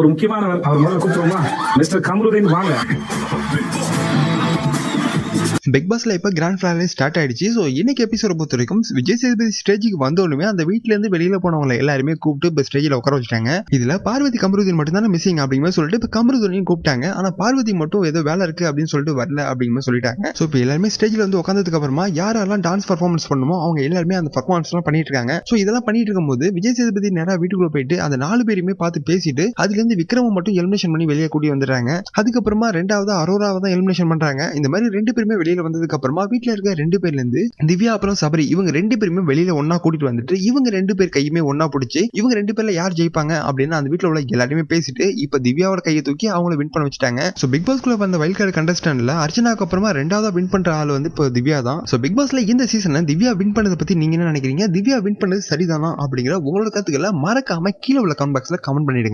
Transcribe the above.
ஒரு முக்கியமானவர். அவர் முதல்ல கூப்பிடுவோமா? மிஸ்டர் கமருதீன் வாங்க. பிக் பாஸ்ல இப்ப கிராண்ட் ஃபினாலே ஸ்டார்ட் ஆயிடுச்சு. சோ இன்னைக்கு எபிசோட பொறுத்த வரைக்கும் விஜய் சேதுபதி ஸ்டேஜுக்கு வந்தோடனே அந்த வீட்ல இருந்து வெளியில போனவங்க எல்லாருமே கூப்பிட்டு இப்ப ஸ்டேஜ்ல உட்கார வச்சிட்டாங்க. இதுல பார்வதி கமருதீன் மட்டும் தான் மிஸ்ஸிங் அப்படிங்கிற சொல்லிட்டு இப்ப கமருதீனையும் கூப்பிட்டாங்க. ஆனா பார்வதி மட்டும் ஏதோ வேலை இருக்கு அப்படின்னு சொல்லிட்டு வரல அப்படிங்கிற சொல்லிட்டாங்க. சோ இப்ப எல்லாருமே ஸ்டேஜ்ல வந்து உட்கார்ந்ததுக்கு அப்புறமா யாரெல்லாம் டான்ஸ் பர்ஃபார்மன்ஸ் பண்ணுமோ அவங்க எல்லாருமே அந்த பர்ஃபார்மன்ஸ் எல்லாம் பண்ணிட்டு இருக்காங்க. சோ இதெல்லாம் பண்ணிட்டு இருக்கும்போது விஜய் சேதுபதி நேரா வீட்டுக்குள்ள போயிட்டு அந்த 4 பேருமே பார்த்து பேசிட்டு அதுல இருந்து விக்ரம மட்டும் எலிமினேஷன் பண்ணி வெளியே கூட்டி வந்துடுறாங்க. அதுக்கப்புறமா ரெண்டாவது அரோராவை தான் எலிமினேஷன் பண்றாங்க. இந்த மாதிரி 2 பேருமே வெளியில வந்ததுக்கு அப்புறமா வீட்டுல இருக்க 2 பேர்ல இருந்து திவ்யா அப்புறம் சபரி இவங்க 2 பேருமே வெளியில ஒன்னா கூட்டிட்டு வந்துட்டு இவங்க 2 பேர் கையுமே ஒன்னா பிடிச்சி இவங்க 2 பேர்ல யார் ஜெயிப்பாங்க அப்படின்னு அந்த வீட்டுல உள்ள எல்லாருமே பேசிட்டு இப்ப திவ்யாவோட கையை தூக்கி அவங்கள வின் பண்ண வச்சுட்டாங்க. சோ பிக் பாஸ்க்குள்ள வந்த வைல்ட் கார்டு கண்டஸ்டன்ட்ல அர்ச்சனாக்கு அப்புறமா ரெண்டாவதா வின் பண்ற ஆள் வந்து இப்போ திவ்யா தான். சோ பிக் பாஸ்ல இந்த சீசன்ல திவ்யா வின் பண்ணதை பத்தி நீங்க என்ன நினைக்கிறீங்க? திவ்யா வின் பண்ணது சரிதானா அப்படிங்கிற உங்களோட கருத்துக்களை மறக்காம கீழே உள்ள கமெண்ட் பாக்ஸ்ல கமெண்ட் பண்ணிடுங்க.